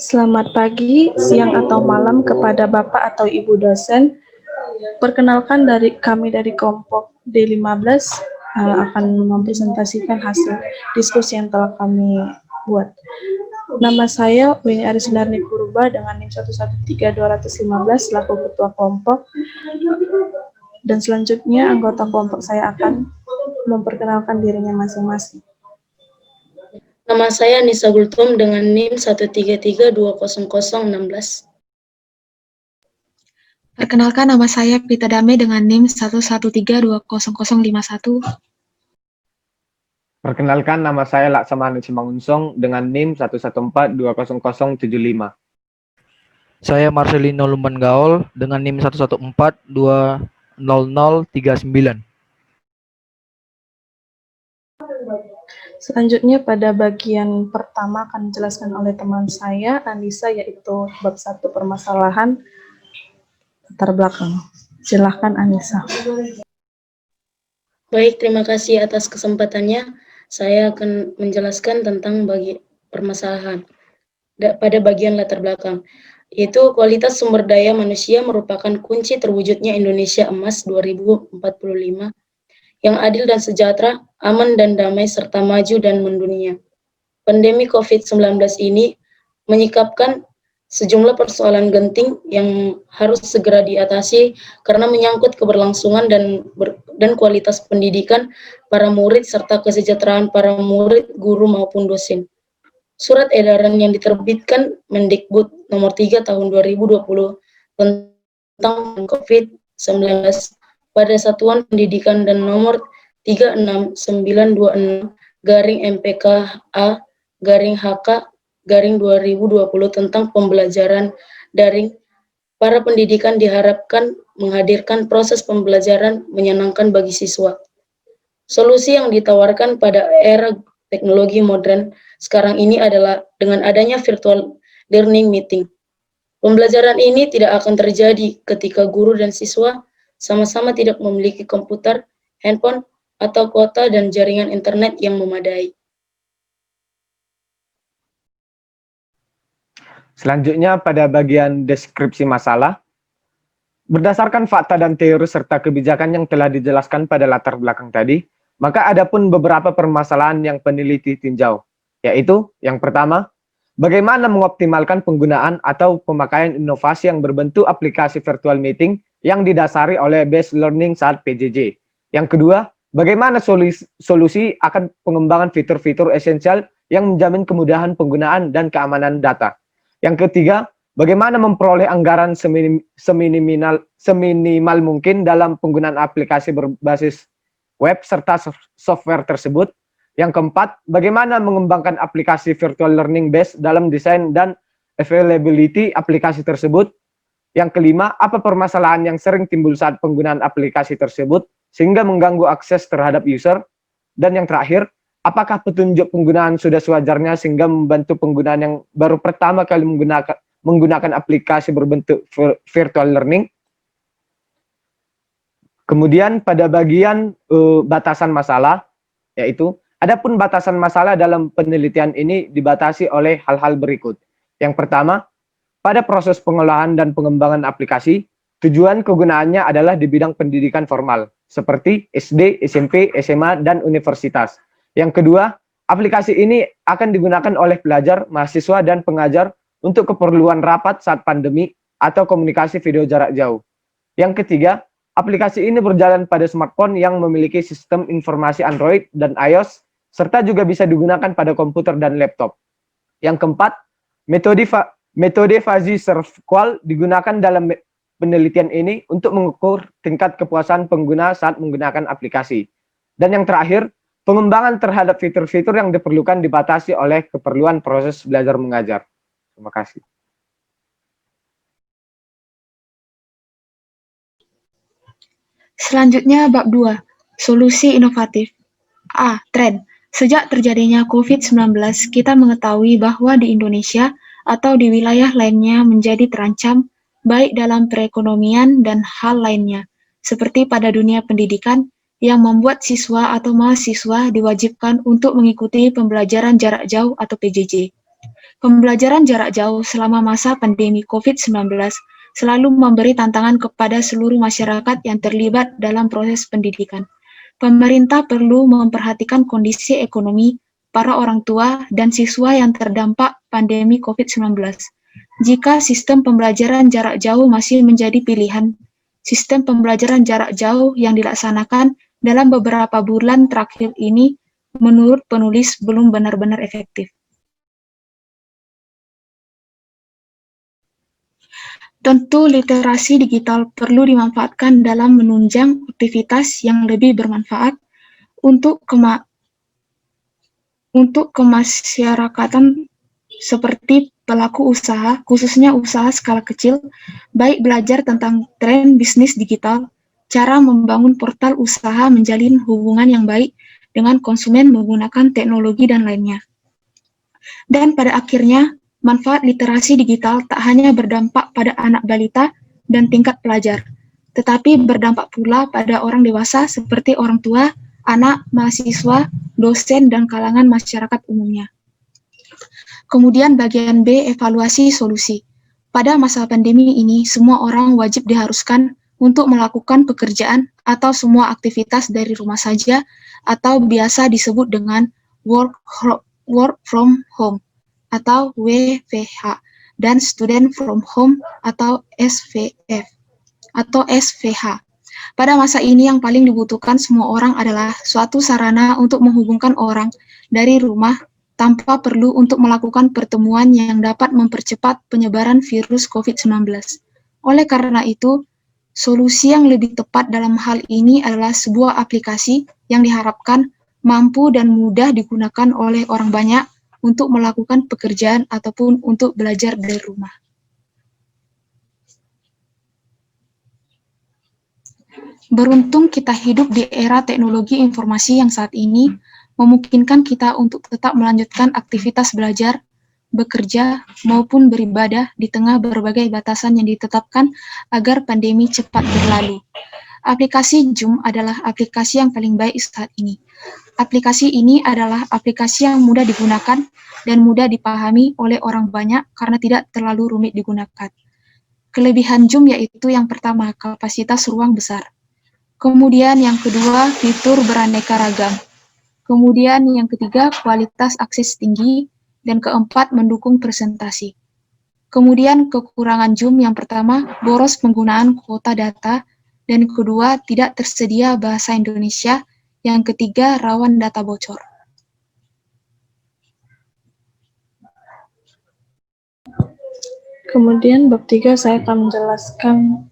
Selamat pagi, siang, atau malam kepada Bapak atau Ibu dosen. Perkenalkan kami dari kelompok D15 akan mempresentasikan hasil diskusi yang telah kami buat. Nama saya Winnie Arisindarni Purba dengan NIM 113215 selaku Ketua Kelompok. Dan selanjutnya anggota kelompok saya akan memperkenalkan dirinya masing-masing. Nama saya Nisa Gultom dengan NIM 133200016. Perkenalkan, nama saya Prita Dame dengan NIM 113200051. Perkenalkan, nama saya Laksamana Simangunsong dengan NIM 114200075. Saya Marcelino Lumban Gaol dengan NIM 114200039. Selanjutnya pada bagian pertama akan dijelaskan oleh teman saya, Anissa, yaitu bab 1 permasalahan latar belakang. Silahkan Anissa. Baik, terima kasih atas kesempatannya. Saya akan menjelaskan tentang permasalahan pada bagian latar belakang, yaitu kualitas sumber daya manusia merupakan kunci terwujudnya Indonesia Emas 2045 yang adil dan sejahtera, aman dan damai, serta maju dan mendunia. Pandemi COVID-19 ini menyikapkan sejumlah persoalan genting yang harus segera diatasi karena menyangkut keberlangsungan dan kualitas pendidikan para murid serta kesejahteraan para murid, guru maupun dosen. Surat edaran yang diterbitkan Mendikbud nomor 3 tahun 2020 tentang COVID-19 pada Satuan Pendidikan dan nomor 36920-MPKA-HK-2020 tentang pembelajaran daring. Para pendidikan diharapkan menghadirkan proses pembelajaran menyenangkan bagi siswa. Solusi yang ditawarkan pada era teknologi modern sekarang ini adalah dengan adanya virtual learning meeting. Pembelajaran ini tidak akan terjadi ketika guru dan siswa sama-sama tidak memiliki komputer, handphone, atau kuota dan jaringan internet yang memadai. Selanjutnya pada bagian deskripsi masalah, berdasarkan fakta dan teori serta kebijakan yang telah dijelaskan pada latar belakang tadi, maka ada pun beberapa permasalahan yang peneliti tinjau, yaitu yang pertama, bagaimana mengoptimalkan penggunaan atau pemakaian inovasi yang berbentuk aplikasi virtual meeting yang didasari oleh based learning saat PJJ. Yang kedua, bagaimana solusi akan pengembangan fitur-fitur esensial yang menjamin kemudahan penggunaan dan keamanan data. Yang ketiga, bagaimana memperoleh anggaran seminimal mungkin dalam penggunaan aplikasi berbasis web serta software tersebut. Yang keempat, bagaimana mengembangkan aplikasi virtual learning based dalam desain dan availability aplikasi tersebut. Yang kelima, apa permasalahan yang sering timbul saat penggunaan aplikasi tersebut sehingga mengganggu akses terhadap user. Dan yang terakhir, apakah petunjuk penggunaan sudah sewajarnya sehingga membantu penggunaan yang baru pertama kali menggunakan aplikasi berbentuk virtual learning. Kemudian pada bagian batasan masalah, yaitu adapun batasan masalah dalam penelitian ini dibatasi oleh hal-hal berikut. Yang pertama, pada proses pengolahan dan pengembangan aplikasi, tujuan kegunaannya adalah di bidang pendidikan formal, seperti SD, SMP, SMA, dan universitas. Yang kedua, aplikasi ini akan digunakan oleh pelajar, mahasiswa, dan pengajar untuk keperluan rapat saat pandemi atau komunikasi video jarak jauh. Yang ketiga, aplikasi ini berjalan pada smartphone yang memiliki sistem informasi Android dan iOS, serta juga bisa digunakan pada komputer dan laptop. Yang keempat, metode fuzzy serve qual digunakan dalam penelitian ini untuk mengukur tingkat kepuasan pengguna saat menggunakan aplikasi. Dan yang terakhir, pengembangan terhadap fitur-fitur yang diperlukan dibatasi oleh keperluan proses belajar mengajar. Terima kasih. Selanjutnya bab 2, solusi inovatif. A. Tren. Sejak terjadinya COVID-19, kita mengetahui bahwa di Indonesia atau di wilayah lainnya menjadi terancam, baik dalam perekonomian dan hal lainnya, seperti pada dunia pendidikan, yang membuat siswa atau mahasiswa diwajibkan untuk mengikuti pembelajaran jarak jauh atau PJJ. Pembelajaran jarak jauh selama masa pandemi COVID-19 selalu memberi tantangan kepada seluruh masyarakat yang terlibat dalam proses pendidikan. Pemerintah perlu memperhatikan kondisi ekonomi para orang tua dan siswa yang terdampak pandemi COVID-19. Jika sistem pembelajaran jarak jauh masih menjadi pilihan, sistem pembelajaran jarak jauh yang dilaksanakan dalam beberapa bulan terakhir ini menurut penulis belum benar-benar efektif. Tentu literasi digital perlu dimanfaatkan dalam menunjang aktivitas yang lebih bermanfaat untuk kemasyarakatan seperti pelaku usaha, khususnya usaha skala kecil, baik belajar tentang tren bisnis digital, cara membangun portal usaha, menjalin hubungan yang baik dengan konsumen menggunakan teknologi dan lainnya. Dan pada akhirnya, manfaat literasi digital tak hanya berdampak pada anak balita dan tingkat pelajar, tetapi berdampak pula pada orang dewasa seperti orang tua, anak, mahasiswa, dosen, dan kalangan masyarakat umumnya. Kemudian bagian B, evaluasi solusi. Pada masa pandemi ini, semua orang wajib diharuskan untuk melakukan pekerjaan atau semua aktivitas dari rumah saja atau biasa disebut dengan work from home atau WFH, dan student from home atau SVF atau SVH. Pada masa ini yang paling dibutuhkan semua orang adalah suatu sarana untuk menghubungkan orang dari rumah tanpa perlu untuk melakukan pertemuan yang dapat mempercepat penyebaran virus COVID-19. Oleh karena itu, solusi yang lebih tepat dalam hal ini adalah sebuah aplikasi yang diharapkan mampu dan mudah digunakan oleh orang banyak untuk melakukan pekerjaan ataupun untuk belajar dari rumah. Beruntung kita hidup di era teknologi informasi yang saat ini memungkinkan kita untuk tetap melanjutkan aktivitas belajar, bekerja, maupun beribadah di tengah berbagai batasan yang ditetapkan agar pandemi cepat berlalu. Aplikasi Zoom adalah aplikasi yang paling baik saat ini. Aplikasi ini adalah aplikasi yang mudah digunakan dan mudah dipahami oleh orang banyak karena tidak terlalu rumit digunakan. Kelebihan Zoom yaitu yang pertama, kapasitas ruang besar. Kemudian yang kedua, fitur beraneka ragam. Kemudian yang ketiga, kualitas akses tinggi. Dan keempat, mendukung presentasi. Kemudian kekurangan Zoom yang pertama, boros penggunaan kuota data. Dan kedua, tidak tersedia bahasa Indonesia. Yang ketiga, rawan data bocor. Kemudian bab 3 saya akan menjelaskan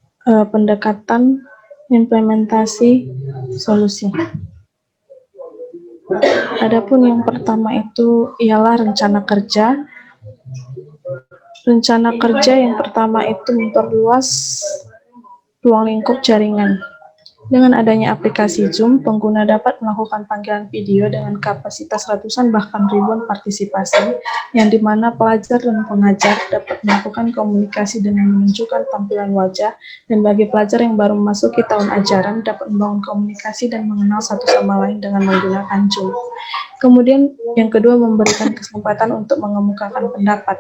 pendekatan implementasi solusi. Adapun yang pertama itu ialah rencana kerja. Rencana kerja yang pertama itu memperluas ruang lingkup jaringan. Dengan adanya aplikasi Zoom, pengguna dapat melakukan panggilan video dengan kapasitas ratusan bahkan ribuan partisipasi, yang dimana pelajar dan pengajar dapat melakukan komunikasi dengan menunjukkan tampilan wajah, dan bagi pelajar yang baru memasuki tahun ajaran dapat membangun komunikasi dan mengenal satu sama lain dengan menggunakan Zoom. Kemudian yang kedua, memberikan kesempatan untuk mengemukakan pendapat.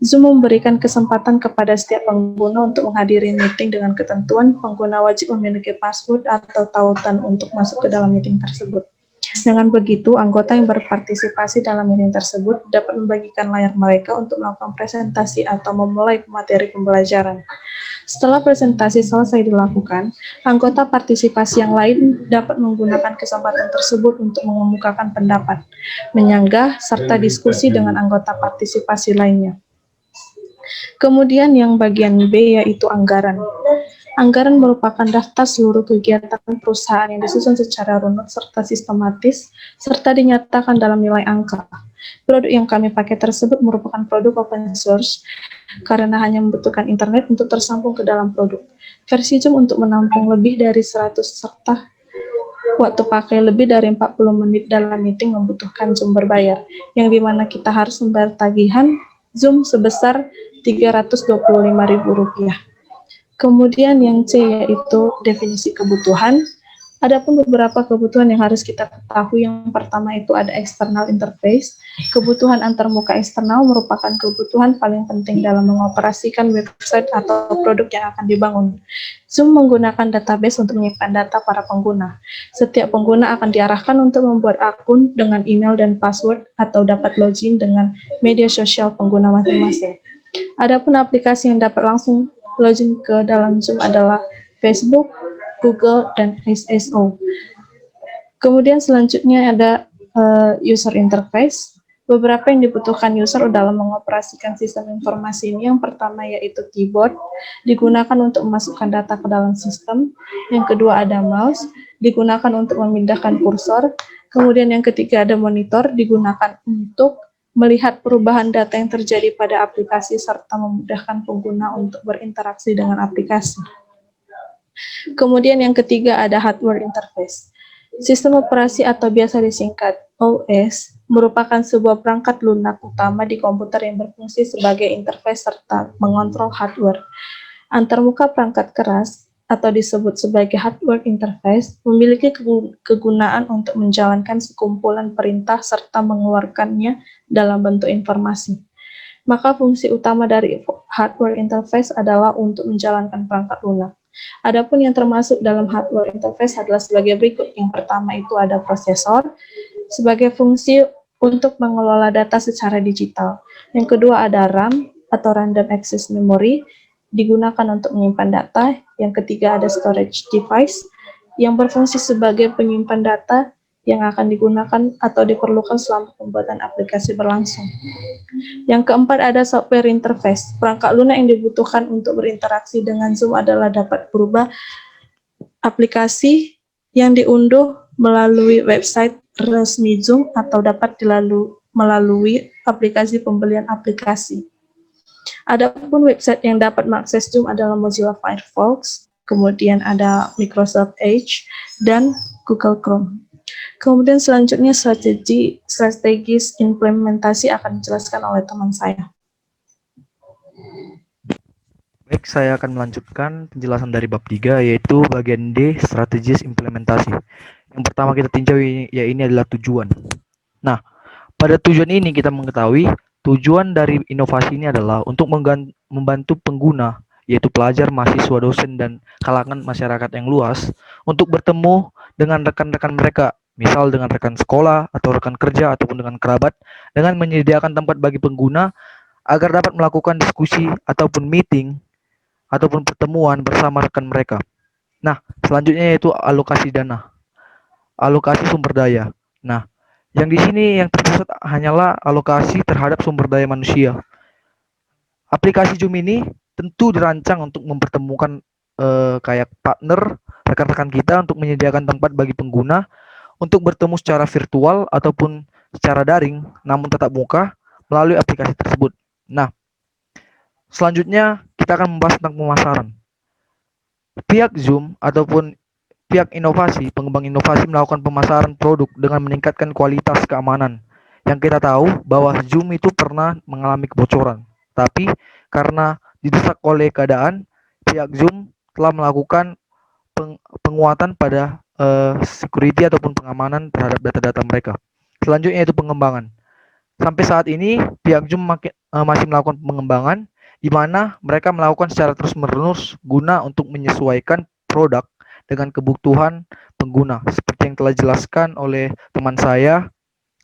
Zoom memberikan kesempatan kepada setiap pengguna untuk menghadiri meeting dengan ketentuan pengguna wajib memiliki password atau tautan untuk masuk ke dalam meeting tersebut. Dengan begitu, anggota yang berpartisipasi dalam meeting tersebut dapat membagikan layar mereka untuk melakukan presentasi atau memulai materi pembelajaran. Setelah presentasi selesai dilakukan, anggota partisipasi yang lain dapat menggunakan kesempatan tersebut untuk mengemukakan pendapat, menyanggah, serta diskusi dengan anggota partisipasi lainnya. Kemudian yang bagian B yaitu anggaran. Anggaran merupakan daftar seluruh kegiatan perusahaan yang disusun secara runut serta sistematis, serta dinyatakan dalam nilai angka. Produk yang kami pakai tersebut merupakan produk open source, karena hanya membutuhkan internet untuk tersambung ke dalam produk. Versi Zoom untuk menampung lebih dari 100 serta waktu pakai lebih dari 40 menit dalam meeting membutuhkan Zoom berbayar, yang dimana kita harus membayar tagihan Zoom sebesar Rp325.000. Kemudian yang C yaitu definisi kebutuhan. Adapun beberapa kebutuhan yang harus kita ketahui, yang pertama itu ada external interface. Kebutuhan antarmuka eksternal merupakan kebutuhan paling penting dalam mengoperasikan website atau produk yang akan dibangun. Zoom menggunakan database untuk menyimpan data para pengguna. Setiap pengguna akan diarahkan untuk membuat akun dengan email dan password atau dapat login dengan media sosial pengguna masing-masing. Adapun aplikasi yang dapat langsung login ke dalam Zoom adalah Facebook, Google, dan SSO. Kemudian selanjutnya ada user interface. Beberapa yang dibutuhkan user dalam mengoperasikan sistem informasi ini, yang pertama yaitu keyboard, digunakan untuk memasukkan data ke dalam sistem. Yang kedua ada mouse, digunakan untuk memindahkan kursor. Kemudian yang ketiga ada monitor, digunakan untuk melihat perubahan data yang terjadi pada aplikasi serta memudahkan pengguna untuk berinteraksi dengan aplikasi. Kemudian yang ketiga ada hardware interface. Sistem operasi atau biasa disingkat OS merupakan sebuah perangkat lunak utama di komputer yang berfungsi sebagai interface serta mengontrol hardware. Antarmuka perangkat keras atau disebut sebagai hardware interface memiliki kegunaan untuk menjalankan sekumpulan perintah serta mengeluarkannya dalam bentuk informasi. Maka fungsi utama dari hardware interface adalah untuk menjalankan perangkat lunak. Adapun yang termasuk dalam hardware interface adalah sebagai berikut. Yang pertama itu ada prosesor sebagai fungsi untuk mengelola data secara digital. Yang kedua ada RAM atau Random Access Memory, digunakan untuk menyimpan data. Yang ketiga ada storage device yang berfungsi sebagai penyimpan data yang akan digunakan atau diperlukan selama pembuatan aplikasi berlangsung. Yang keempat ada software interface. Perangkat lunak yang dibutuhkan untuk berinteraksi dengan Zoom adalah dapat berubah aplikasi yang diunduh melalui website resmi Zoom atau dapat melalui aplikasi pembelian aplikasi. Adapun website yang dapat mengakses Zoom adalah Mozilla Firefox, kemudian ada Microsoft Edge, dan Google Chrome. Kemudian selanjutnya strategis implementasi akan dijelaskan oleh teman saya. Baik, saya akan melanjutkan penjelasan dari bab 3, yaitu bagian D, strategis implementasi. Yang pertama kita tinjau ini adalah tujuan. Nah, pada tujuan ini kita mengetahui tujuan dari inovasi ini adalah untuk membantu pengguna, yaitu pelajar, mahasiswa, dosen, dan kalangan masyarakat yang luas untuk bertemu dengan rekan-rekan mereka, misal dengan rekan sekolah atau rekan kerja ataupun dengan kerabat, dengan menyediakan tempat bagi pengguna agar dapat melakukan diskusi ataupun meeting ataupun pertemuan bersama rekan mereka. Nah, selanjutnya yaitu alokasi dana, alokasi sumber daya. Nah, yang di sini yang terpusat hanyalah alokasi terhadap sumber daya manusia. Aplikasi Zoom ini tentu dirancang untuk mempertemukan kayak partner, rekan-rekan kita untuk menyediakan tempat bagi pengguna untuk bertemu secara virtual ataupun secara daring, namun tetap muka melalui aplikasi tersebut. Nah, selanjutnya kita akan membahas tentang pemasaran. Pihak Zoom ataupun pihak inovasi, pengembang inovasi melakukan pemasaran produk dengan meningkatkan kualitas keamanan. Yang kita tahu bahwa Zoom itu pernah mengalami kebocoran, tapi karena didesak oleh keadaan, pihak Zoom telah melakukan penguatan pada security ataupun pengamanan terhadap data-data mereka. Selanjutnya yaitu pengembangan. Sampai saat ini pihak Zoom masih melakukan pengembangan di mana mereka melakukan secara terus-menerus guna untuk menyesuaikan produk dengan kebutuhan pengguna seperti yang telah dijelaskan oleh teman saya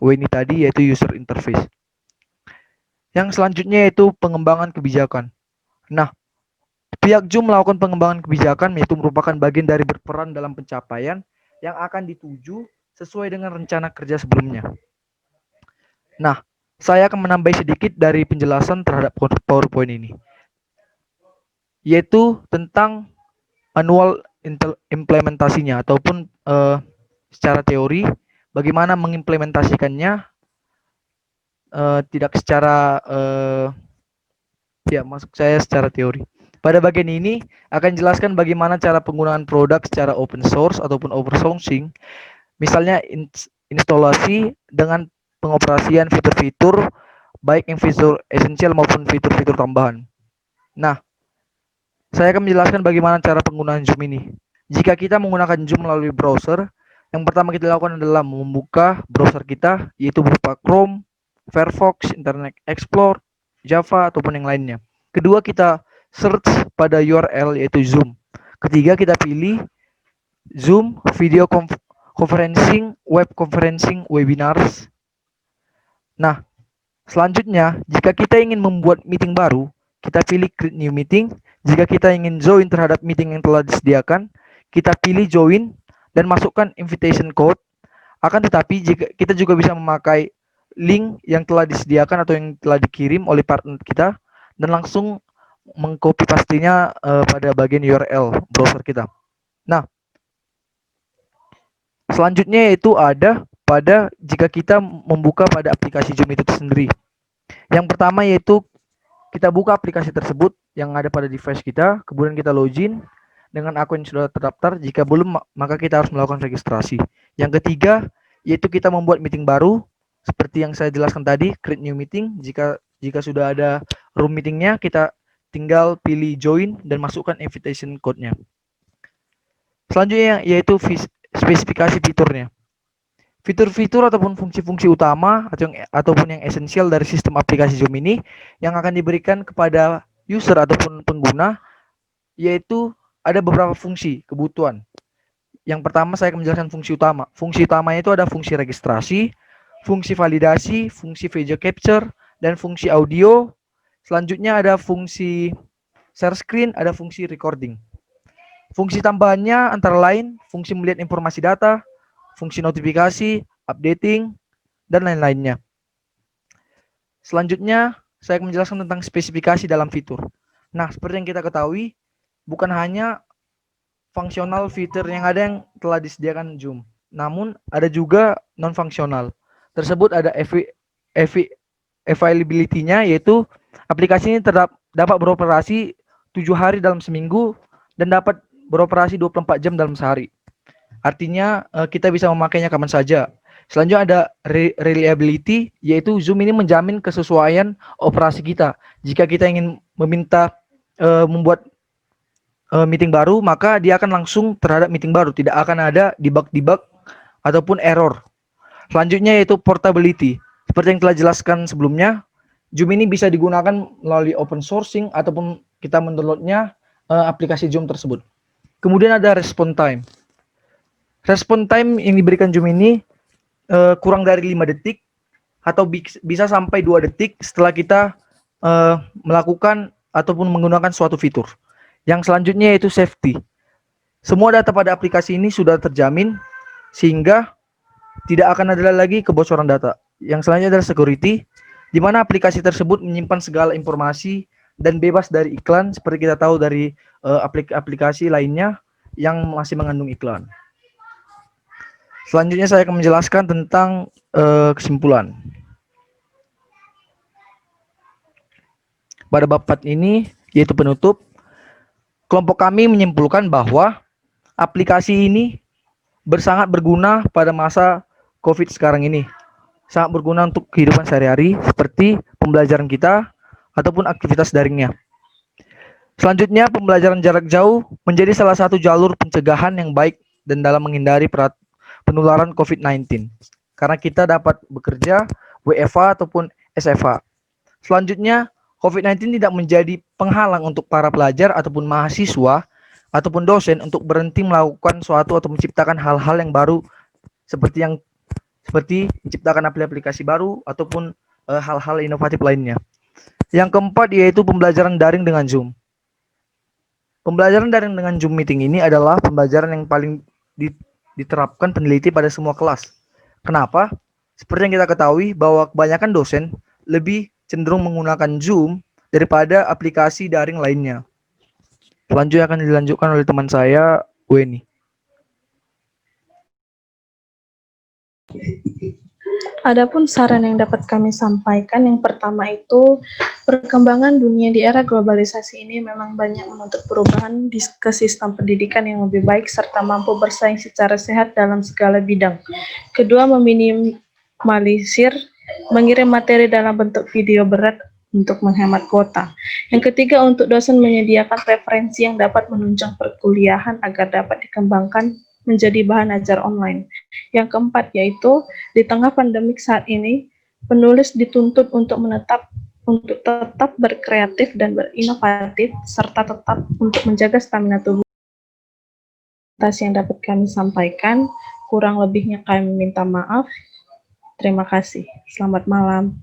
Weni tadi, yaitu user interface. Yang selanjutnya yaitu pengembangan kebijakan. Nah, pihak Zoom melakukan pengembangan kebijakan yaitu merupakan bagian dari berperan dalam pencapaian yang akan dituju sesuai dengan rencana kerja sebelumnya. Nah, saya akan menambah sedikit dari penjelasan terhadap PowerPoint ini, yaitu tentang manual implementasinya ataupun secara teori bagaimana mengimplementasikannya, tidak secara maksud saya secara teori. Pada bagian ini akan jelaskan bagaimana cara penggunaan produk secara open source ataupun oversourcing, misalnya instalasi dengan pengoperasian fitur-fitur baik yang fitur esensial maupun fitur-fitur tambahan. Nah, saya akan menjelaskan bagaimana cara penggunaan Zoom ini. jika kita menggunakan Zoom melalui browser, yang pertama kita lakukan adalah membuka browser kita, yaitu berupa Chrome, Firefox, Internet Explorer, Java, ataupun yang lainnya. Kedua, kita search pada URL yaitu Zoom. Ketiga, kita pilih Zoom, video conferencing, web conferencing, webinars. Nah, selanjutnya, jika kita ingin membuat meeting baru, kita pilih create new meeting. Jika kita ingin join terhadap meeting yang telah disediakan, kita pilih join dan masukkan invitation code. Akan tetapi jika kita juga bisa memakai link yang telah disediakan atau yang telah dikirim oleh partner kita dan langsung mengcopy pastinya pada bagian URL browser kita. Nah, selanjutnya yaitu ada pada jika kita membuka pada aplikasi Zoom itu sendiri. Yang pertama yaitu kita buka aplikasi tersebut yang ada pada device kita, kemudian kita login dengan akun yang sudah terdaftar. Jika belum, maka kita harus melakukan registrasi. Yang ketiga, yaitu kita membuat meeting baru, seperti yang saya jelaskan tadi, create new meeting. Jika sudah ada room meetingnya, kita tinggal pilih join dan masukkan invitation code-nya. Selanjutnya, yaitu spesifikasi fiturnya. Fitur-fitur ataupun fungsi-fungsi utama ataupun yang esensial dari sistem aplikasi Zoom ini yang akan diberikan kepada user ataupun pengguna, yaitu ada beberapa fungsi kebutuhan. Yang pertama saya akan menjelaskan fungsi utama. Fungsi utamanya itu ada fungsi registrasi, fungsi validasi, fungsi video capture, dan fungsi audio. Selanjutnya ada fungsi share screen, ada fungsi recording. Fungsi tambahannya antara lain fungsi melihat informasi data, fungsi notifikasi, updating, dan lain-lainnya. Selanjutnya saya akan menjelaskan tentang spesifikasi dalam fitur. Nah, seperti yang kita ketahui, bukan hanya fungsional fitur yang ada yang telah disediakan Zoom, namun ada juga non-fungsional. Tersebut ada availability-nya, yaitu aplikasi ini dapat beroperasi 7 hari dalam seminggu dan dapat beroperasi 24 jam dalam sehari. Artinya kita bisa memakainya kapan saja. Selanjutnya ada reliability, yaitu Zoom ini menjamin kesesuaian operasi kita. Jika kita ingin meminta membuat meeting baru, maka dia akan langsung terhadap meeting baru, tidak akan ada debug ataupun error. Selanjutnya yaitu portability. Seperti yang telah jelaskan sebelumnya, Zoom ini bisa digunakan melalui open sourcing ataupun kita mendownloadnya aplikasi Zoom tersebut. Kemudian ada response time. Response time yang diberikan Zoom ini kurang dari 5 detik atau bisa sampai 2 detik setelah kita melakukan ataupun menggunakan suatu fitur. Yang selanjutnya yaitu safety. Semua data pada aplikasi ini sudah terjamin sehingga tidak akan ada lagi kebocoran data. Yang selanjutnya adalah security, di mana aplikasi tersebut menyimpan segala informasi dan bebas dari iklan seperti kita tahu dari aplikasi lainnya yang masih mengandung iklan. Selanjutnya saya akan menjelaskan tentang kesimpulan. Pada bab 4 ini yaitu penutup, kelompok kami menyimpulkan bahwa aplikasi ini sangat berguna pada masa COVID sekarang ini. Sangat berguna untuk kehidupan sehari-hari seperti pembelajaran kita ataupun aktivitas daringnya. Selanjutnya, pembelajaran jarak jauh menjadi salah satu jalur pencegahan yang baik dan dalam menghindari penularan COVID-19. Karena kita dapat bekerja WFH ataupun SFH. Selanjutnya, COVID-19 tidak menjadi penghalang untuk para pelajar ataupun mahasiswa ataupun dosen untuk berhenti melakukan suatu atau menciptakan hal-hal yang baru seperti menciptakan aplikasi baru ataupun hal-hal inovatif lainnya. Yang keempat yaitu pembelajaran daring dengan Zoom. Pembelajaran daring dengan Zoom meeting ini adalah pembelajaran yang paling diterapkan peneliti pada semua kelas. Kenapa? Seperti yang kita ketahui bahwa kebanyakan dosen lebih cenderung menggunakan Zoom daripada aplikasi daring lainnya. Selanjutnya akan dilanjutkan oleh teman saya, Weni. Adapun saran yang dapat kami sampaikan, yang pertama itu perkembangan dunia di era globalisasi ini memang banyak menuntut perubahan ke sistem pendidikan yang lebih baik serta mampu bersaing secara sehat dalam segala bidang. Kedua, meminimalisir mengirim materi dalam bentuk video berat untuk menghemat kuota. Yang ketiga, untuk dosen menyediakan referensi yang dapat menunjang perkuliahan agar dapat dikembangkan menjadi bahan ajar online. Yang keempat, yaitu di tengah pandemik saat ini, penulis dituntut untuk tetap berkreatif dan berinovatif, serta tetap untuk menjaga stamina tubuh. Atas yang dapat kami sampaikan, kurang lebihnya kami minta maaf. Terima kasih. Selamat malam.